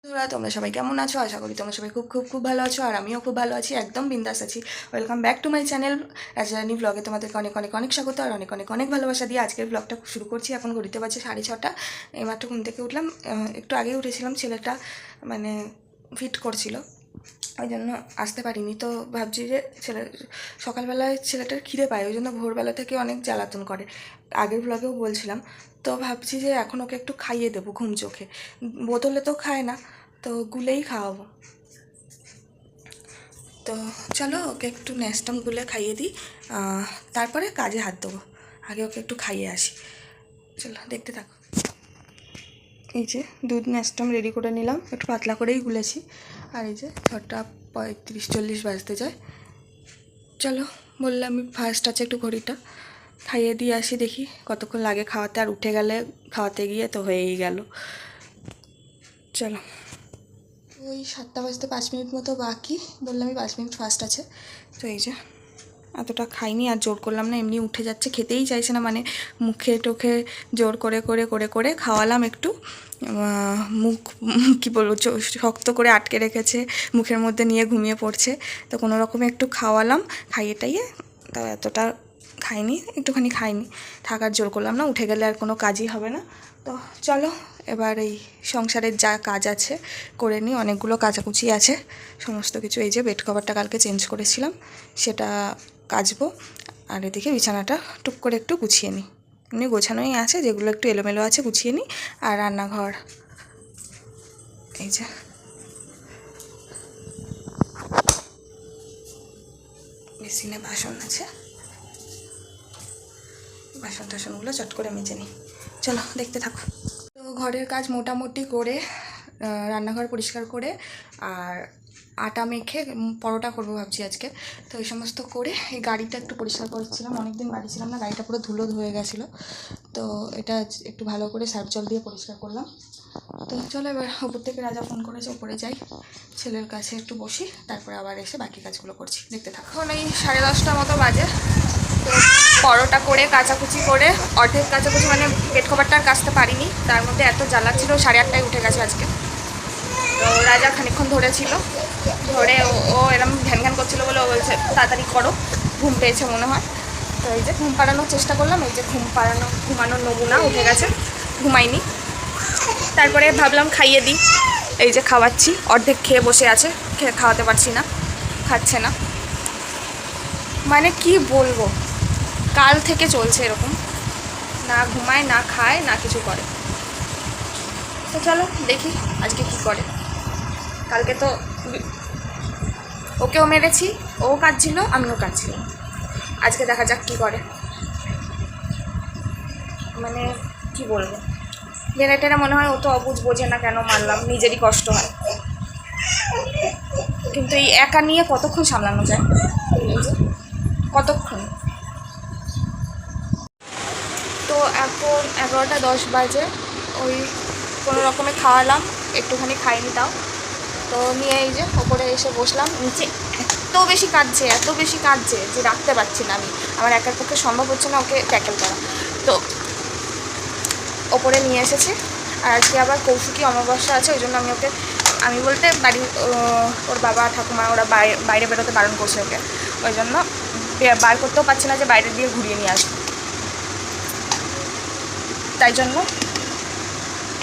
বন্ধুরা, তোমরা সবাই কেমন আছো? আশা করি তোমরা সবাই খুব খুব খুব ভালো আছো। আর আমিও খুব ভালো আছি, একদম বিন্দাস আছি। Welcome back to my channel Rajrani ব্লগে। তোমাদেরকে অনেক অনেক অনেক স্বাগত আর অনেক অনেক অনেক ভালোবাসা দিয়ে আজকের ব্লগটা শুরু করছি। এখন ঘড়িতে বাজে 6:30। এইমাত্র ঘুম থেকে উঠলাম, একটু আগেই উঠেছিলাম। ছেলেটা মানে ফিট করছিল, ওই জন্য আসতে পারিনি। তো ভাবছি যে সকালবেলায় ছেলেটার খিদে পায়, ওই জন্য ভোরবেলা থেকে অনেক জ্বালাতন করে, আগের ব্লগেও বলছিলাম। তো ভাবছি যে এখন ওকে একটু খাইয়ে দেবো ঘুম চোখে। বোতলে তো খায় না, তো গুলেই খাওয়াবো। তো চলো ওকে একটু নেস্টাম গুলে খাইয়ে দিই, তারপরে কাজে হাত দেবো। আগে ওকে একটু খাইয়ে আসি, চলো দেখতে থাকো। এই যে দুধ নেস্টাম রেডি করে নিলাম, একটু পাতলা করেই গুলেছি। আর এই যে 6:35-40 বাজতে যায়। চলো, বললাম আমি ফার্স্ট আছে একটু ঘড়িটা খাইয়ে দিয়ে আসি, দেখি কতক্ষণ লাগে খাওয়াতে। আর উঠে গেলে খাওয়াতে গিয়ে তো হয়েই গেল। চলো, ওই 7:05 মতো বাকি, বললাম আমি 5 মিনিট ফার্স্ট আছে। তো এই যে এতটা খাইনি, আর জোর করলাম না, এমনি উঠে যাচ্ছে, খেতেই চাইছে না। মানে মুখে টোখে জোর করে করে করে করে খাওয়ালাম একটু। মুখ কী বলবো, শক্ত করে আটকে রেখেছে, মুখের মধ্যে নিয়ে ঘুমিয়ে পড়ছে। তো কোনো রকমে একটু খাওয়ালাম, খাইয়ে টাইয়ে। তাও এতটা খাইনি, একটুখানি খাইনি, থাকার জোর করলাম না। উঠে গেলে আর কোনো কাজই হবে না। তো চলো এবার এই সংসারের যা কাজ আছে করে নিই। অনেকগুলো কাচাকুচি আছে সমস্ত কিছু। এই যে বেড কভারটা কালকে চেঞ্জ করেছিলাম, সেটা কাচবো। আর এদিকে বিছানাটা টুক করে একটু গুছিয়ে নিই। এমনি গোছানোই আছে, যেগুলো একটু এলোমেলো আছে গুছিয়ে নিই। আর রান্নাঘর, এই যে বেসিনে বাসন আছে, বাসন টাসনগুলো চট করে মেজে নিই। চলো দেখতে থাকো। তো ঘরের কাজ মোটামুটি করে, রান্নাঘর পরিষ্কার করে, আর আটা মেখে পরোটা করবো ভাবছি আজকে। তো এই সমস্ত করে এই গাড়িটা একটু পরিষ্কার করছিলাম, অনেকদিন বাড়ি ছিলাম না, গাড়িটা পুরো ধুলো ধুয়ে গেছিলো। তো এটা একটু ভালো করে সার্ফ জল দিয়ে পরিষ্কার করলাম। তো চলো এবার ওপর থেকে রাজা ফোন করেছে, ওপরে যাই, ছেলের কাছে একটু বসি, তারপরে আবার এসে বাকি কাজগুলো করছি, দেখতে থাকো। এখন এই 10:30 মতো বাজে। তো পরোটা করে কাচাকুচি করে, অর্ধেক কাচাকুচি মানে বেড কভারটা আর কাচতে পারিনি, তার মধ্যে এত জ্বালা ছিল। 8:30টায় উঠে গেছে আজকে। তো রাজা খানিকক্ষণ ধরেছিল, ধরে ও এরম ঘ্যান ঘ্যান করছিলো বলে ও বলছে তাড়াতাড়ি করো, ঘুম পেয়েছে মনে হয়। তো এই যে ঘুম পাড়ানোর চেষ্টা করলাম, এই যে ঘুমানোর নমুনা উঠে গেছে, ঘুমাইনি। তারপরে ভাবলাম খাইয়ে দিই, এই যে খাওয়াচ্ছি। অর্ধেক খেয়ে বসে আছে, খাওয়াতে পারছি না, খাচ্ছে না। মানে কি বলবো, কাল থেকে চলছে এরকম, না ঘুমায় না খায় না কিছু করে। তো চলো দেখি আজকে কি করে। কালকে তো ওকেও মেরেছি, ও কাঁদছিল আমিও কাঁদছিলাম। আজকে দেখা যাক কি করে। মানে কি বলবো, মেয়েটারা মনে হয় ও তো অবুঝ, বোঝে না কেন মারলাম, নিজেরই কষ্ট হয়। কিন্তু এই একা নিয়ে কতক্ষণ সামলানো যায়, কতক্ষণ। তো এখন 11:10 বাজে, ওই কোনো রকমে খাওয়ালাম, একটুখানি খাইনি তাও। তো নিয়ে এই যে ওপরে এসে বসলাম। নিচে এত বেশি কাঁদছে যে রাখতে পারছি না আমি, আমার একার পক্ষে সম্ভব হচ্ছে না ওকে ট্যাকেল করা। তো ওপরে নিয়ে এসেছি। আর আজকে আবার কৌশিকী অমাবস্যা আছে, ওই জন্য আমি বলতে বাড়ি, ওর বাবা ঠাকুমা ওরা বাইরে বেরোতে বারণ করছে ওকে, ওই জন্য বার করতেও পারছি না যে বাইরে দিয়ে ঘুরিয়ে নিয়ে আসবো, তাই জন্য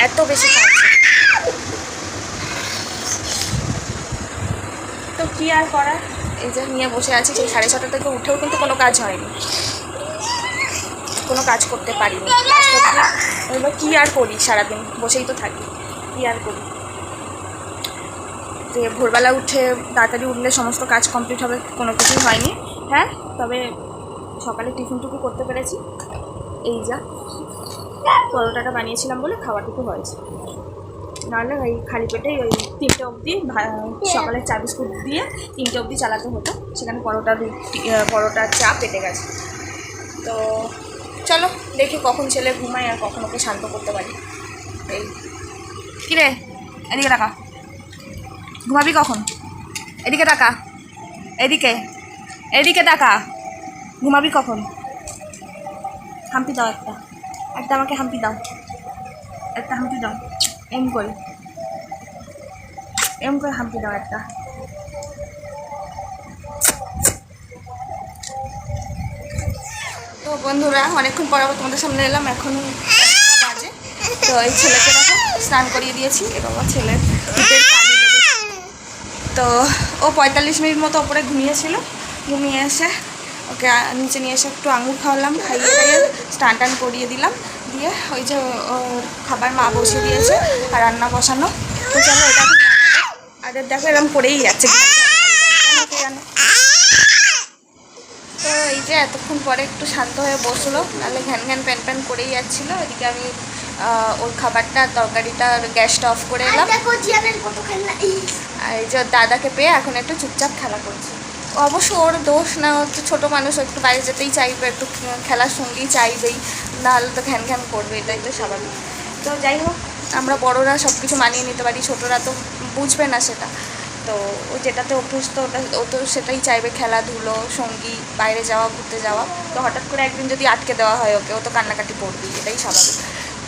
এত বেশি কাঁদছে। তো কী আর করার, এই যে নিয়ে বসে আছি। সেই 6:30 থেকে উঠেও কিন্তু কোনো কাজ হয়নি, কোনো কাজ করতে পারিনি। এবার কী আর করি, সারাদিন বসেই তো থাকি, কী আর করি। যে ভোরবেলা উঠে তাড়াতাড়ি উঠলে সমস্ত কাজ কমপ্লিট হবে, কোনো কিছুই হয়নি। হ্যাঁ, তবে সকালে টিফিনটুকু করতে পেরেছি। এই যা পরোটাটা বানিয়েছিলাম বলে খাওয়াটুকু হয়েছে, নাহলে ওই খালি পেটেই ওই 3টে অবধি সকালের চা বিস্কুট দিয়ে 3টে অবধি চালাতে হতো, সেখানে পরোটা চা পেটে গেছে। তো চলো দেখি কখন ছেলে ঘুমায় আর কখন ওকে শান্ত করতে পারি। এই কিরে, এদিকে টাকা, ঘুমাবি কখন? এদিকে টাকা, এদিকে এদিকে টাকা, ঘুমাবি কখন? হাম্পি দাও, একটা আমাকে হাম্পি দাও, একটা হাম্পি দাও, এম করি। এরকম করে হাম্পি দাও একটা। তো বন্ধুরা অনেকক্ষণ পর আবার তোমাদের সামনে এলাম, এখন বাজে। তো এই ছেলেকে দেখো স্নান করিয়ে দিয়েছি, এ বাবা ছেলের পিঠের পানি লেগেছে। তো ও 45 মিনিট মতো ওপরে ঘুমিয়েছিল, ঘুমিয়ে এসে ওকে নিচে নিয়ে এসে একটু আঙুর খাওয়ালাম, খাইয়ে দিয়ে স্নান টান করিয়ে দিলাম, দিয়ে ওই যে ওর খাবার মা বসিয়ে দিয়েছে আর রান্না বসানো। তো চলো এটা আদের দেখো এরকম করেই যাচ্ছে। তো এই যে এতক্ষণ পরে একটু শান্ত হয়ে বসলো, নাহলে ঘ্যান ঘ্যান প্যান প্যান করেই যাচ্ছিলো। এদিকে আমি ওর খাবারটা তরকারিটা গ্যাসটা অফ করে এলাম। আর এই যে দাদাকে পেয়ে এখন একটু চুপচাপ খেলা করছে। অবশ্য ওর দোষ না, ও তো ছোটো মানুষ, একটু বাইরে যেতেই চাইবে, একটু খেলার সঙ্গেই চাইবেই, নাহলে তো ঘ্যান ঘ্যান করবে, এটাই তো স্বাভাবিক। তো যাই হোক, আমরা বড়রা সব কিছু মানিয়ে নিতে পারি, ছোটরা তো বুঝবে না সেটা। তো ও যেটাতে অভ্যস্ত ও তো সেটাই চাইবে, খেলাধুলো, সঙ্গী, বাইরে যাওয়া, ঘুরতে যাওয়া। তো হঠাৎ করে একদিন যদি আটকে দেওয়া হয় ওকে, ও তো কান্নাকাটি করবেই, এটাই স্বাভাবিক।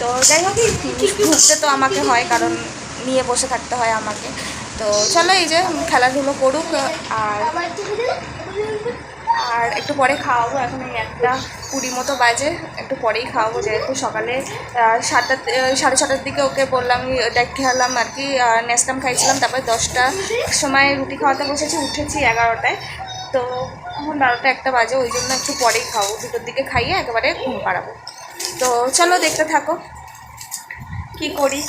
তো যাই হোক, ঘুরতে তো আমাকে হয়, কারণ নিয়ে বসে থাকতে হয় আমাকে। তো চলো এই যে খেলাধুলো করুক, আর একটু পরে খাওয়াবো। এখন এই 1:20 মতো বাজে, একটু পরেই খাওয়াবো, যেহেতু সকালে 7:30 দিকে ওকে বললাম, দেখ খেলাম আর কি, নেস্টাম খাইছিলাম, তারপরে 10টার সময় রুটি খাওয়াতে বসেছি, উঠেছি 11টায়। তো এখন 12টা-1টা বাজে, ওই জন্য একটু পরেই খাওয়াবো, 2টোর দিকে খাইয়ে একেবারে ঘুম পাড়াবো। তো চলো দেখতে থাকো কি করি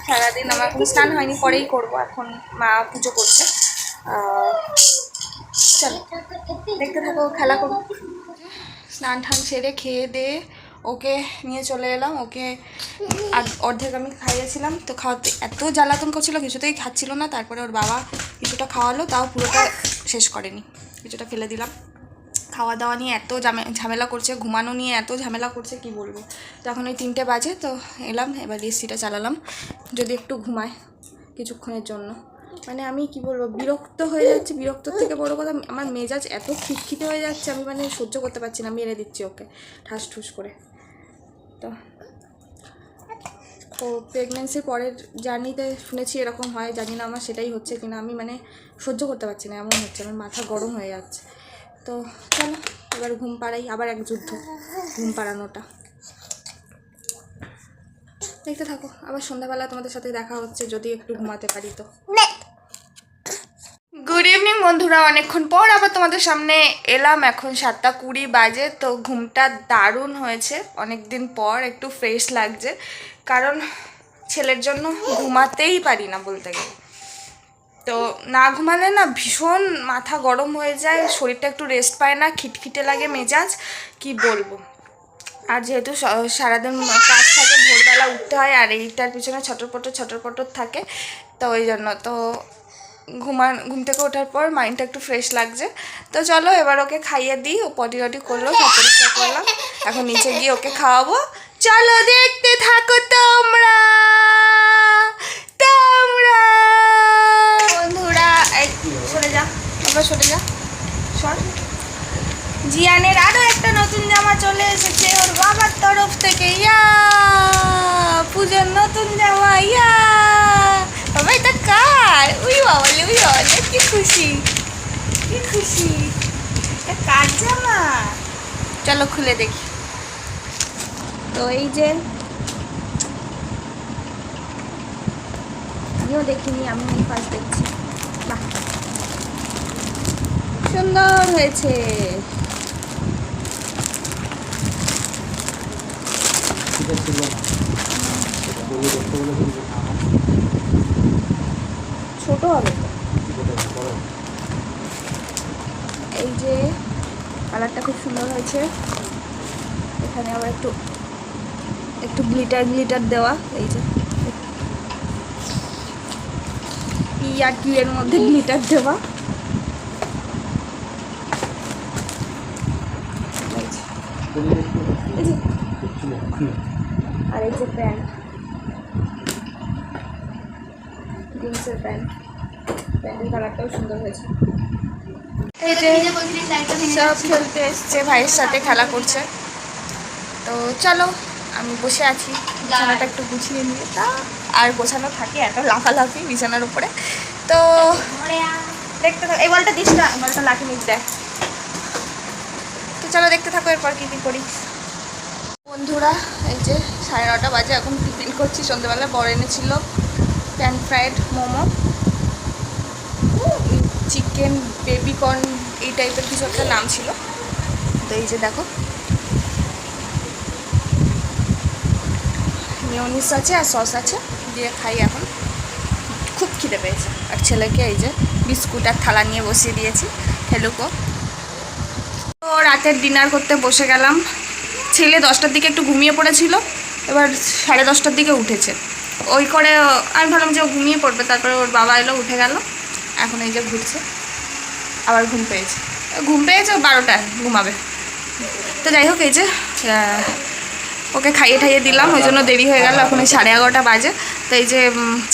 সারাদিন। আমার এখন স্নান হয়নি, পরেই করবো, এখন মা পুজো করছে। চলো দেখতে থাকো, খেলা করবো। স্নান টান সেরে খেয়ে দিয়ে ওকে নিয়ে চলে এলাম। ওকে অর্ধেক আমি খাইয়েছিলাম, তো খাওয়াতে এত জ্বালাতন করছিল, কিছুতেই খাচ্ছিল না। তারপরে ওর বাবা কিছুটা খাওয়ালো, তাও পুরোটা শেষ করেনি, কিছুটা ফেলে দিলাম। খাওয়া দাওয়া নিয়ে এত ঝামেলা করছে, ঘুমানো নিয়ে এত ঝামেলা করছে কি বলবো। তো এখন ওই 3টে বাজে, তো এলাম, এবার এসিটা চালালাম, যদি একটু ঘুমায় কিছুক্ষণের জন্য। মানে আমি কি বলবো, বিরক্ত হয়ে যাচ্ছি। বিরক্তর থেকে বড় কথা, আমার মেজাজ এত খিটখিটে হয়ে যাচ্ছে, আমি মানে সহ্য করতে পারছি না, মেরে দিচ্ছি ওকে ঠাস ঠুস করে। তো প্রেগনেন্সির পরের জার্নিতে শুনেছি এরকম হয়, জানি না আমার সেটাই হচ্ছে কিনা। আমি মানে সহ্য করতে পারছি না, এমন হচ্ছে, আমার মাথা গরম হয়ে যাচ্ছে। তো চলো এবার ঘুম পাড়াই, আবার এক যুদ্ধ ঘুম পাড়ানোটা। দেখতে থাকো, আবার সন্ধ্যাবেলা তোমাদের সাথে দেখা হচ্ছে, যদি একটু ঘুমাতে পারি তো। গুড ইভিনিং বন্ধুরা, অনেকক্ষণ পর আবার তোমাদের সামনে এলাম। এখন 7:20 বাজে। তো ঘুমটা দারুণ হয়েছে, অনেক দিন পর একটু ফ্রেশ লাগছে, কারণ ছেলের জন্য ঘুমাতেই পারি না বলতে গেলে। তো না ঘুমালে না ভীষণ মাথা গরম হয়ে যায়, শরীরটা একটু রেস্ট পায় না, খিটখিটে লাগে মেজাজ, কি বলবো। আর যেহেতু সারাদিন কাজ থাকে, ভোরবেলা উঠতে হয়, আর এইটার পিছনে ছটরপটর থাকে, তো ওই জন্য তো ঘুম থেকে ওঠার পর মাইন্ডটা একটু ফ্রেশ লাগছে। তো চলো এবার ওকে খাইয়ে দিই। ও পটি করলো, সব পরিষ্কার করলাম, এখন নিচে গিয়ে ওকে খাওয়াবো। চলো দেখতে থাকো তোমরা বন্ধুরা। সরে যা বাবা, সরে যা, সর। জিয়ানের আরো একটা নতুন জামা চলে এসেছে ওর বাবার তরফ থেকে। ইয়া, পূজার নতুন জামা। ইয়া বাবা, এটা কার? উই বাবালে, উই বাবালে, কি খুশি, কি খুশি, এটা কার জামা? চলো খুলে দেখি। তো এই যে, আমিও দেখিনি, আমি ফার্স্ট দেখছি। বাহ, সুন্দর হয়েছে। ছোট হবে তো। এই যে কালারটা খুব সুন্দর হয়েছে, এখানে আবার একটু একটু গ্লিটার দেওয়া। এই যে কি এর মধ্যে গ্লিটার দেওয়া। আর এই যে প্যান্ট, জিন্সের প্যান্টের কালারটাও সুন্দর হয়েছে। এই যে সব খেলতে এসছে, ভাইয়ের সাথে খেলা করছে। তো চলো আমি বসে আছি, বিছানাটা একটু গুছিয়ে নিয়ে, তা আর গোছানো থাকে, এত লাফালাফি বিছানার উপরে। তো তো দেখতে থাকো, এই বলটা দিস না, বলটা লাঠি নিচ দেয়। তো চলো দেখতে থাকো এরপর কী কী করি। বন্ধুরা এই যে 9:30 বাজে, এখন টিফিন করছি। সন্ধ্যেবেলা বড় এনেছিল pan fried momo, chicken baby corn এই টাইপের কিছু একটা নাম ছিল। তো এই যে দেখো মেয়োনিজ আছে আর সস আছে, দিয়ে খাই এখন। খুব খিদে পেয়েছে। আর ছেলেকে এই যে বিস্কুট আর থালা নিয়ে বসিয়ে দিয়েছি, হেলুকো। তো রাতের ডিনার করতে বসে গেলাম। ছেলে 10টার দিকে একটু ঘুমিয়ে পড়েছিল, এবার 10:30টার দিকে উঠেছে। ওই করে আমি ভাবলাম যে ও ঘুমিয়ে পড়বে, তারপরে ওর বাবা এলো, উঠে গেল। এখন এই যে ঘুরছে, আবার ঘুম পেয়েছে। ও 12টায় ঘুমাবে। তো যাই হোক, এই যে ওকে খাইয়ে ঠাইয়ে দিলাম, ওই জন্য দেরি হয়ে গেল। এখন এই 11:30 বাজে। তো এই যে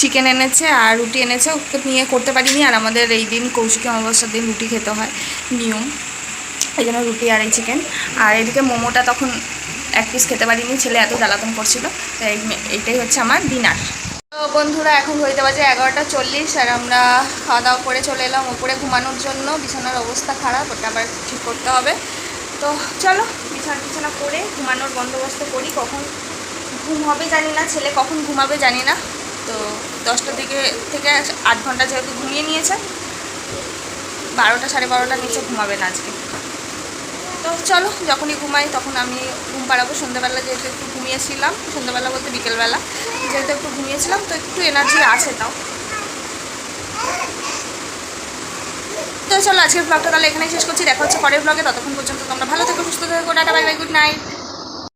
চিকেন এনেছে আর রুটি এনেছে, ওকে নিয়ে করতে পারিনি। আর আমাদের এই দিন কৌশিকী অমাবস্যার দিন রুটি খেতে হয়, নিয়ম। এই জন্য রুটি আর এই চিকেন। আর এদিকে মোমোটা তখন 1 পিস খেতে পারিনি, ছেলে এত জ্বালাতন করছিল। তো এইটাই হচ্ছে আমার ডিনার। তো বন্ধুরা এখন হইতে বাজে 11:40, আর আমরা খাওয়া দাওয়া করে চলে এলাম ওপরে ঘুমানোর জন্য। বিছানার অবস্থা খারাপ, ওটা আবার ঠিক করতে হবে। তো চলো বিছানা করে ঘুমানোর বন্দোবস্ত করি। কখন ঘুম হবে জানি না, ছেলে কখন ঘুমাবে জানি না। তো 10টার দিকে থেকে 8 ঘন্টা যেহেতু ঘুমিয়ে নিয়েছে, 12টা 12:30 নিচে ঘুমাবে না আজকে। তো চলো যখনই ঘুমাই তখন আমি ঘুম পাড়াবো। সন্ধ্যাবেলা যেহেতু একটু ঘুমিয়েছিলাম, সন্ধ্যাবেলা বলতে বিকেলবেলা যেহেতু একটু ঘুমিয়েছিলাম, তো একটু এনার্জি আছে তাও। তো চলো আজকের ব্লগটা তাহলে এখানেই শেষ করছি। দেখা হচ্ছে পরের ব্লগে। ততক্ষণ পর্যন্ত তোমরা ভালো থেকো, সুস্থ থেকো। Tata, bye bye, good night.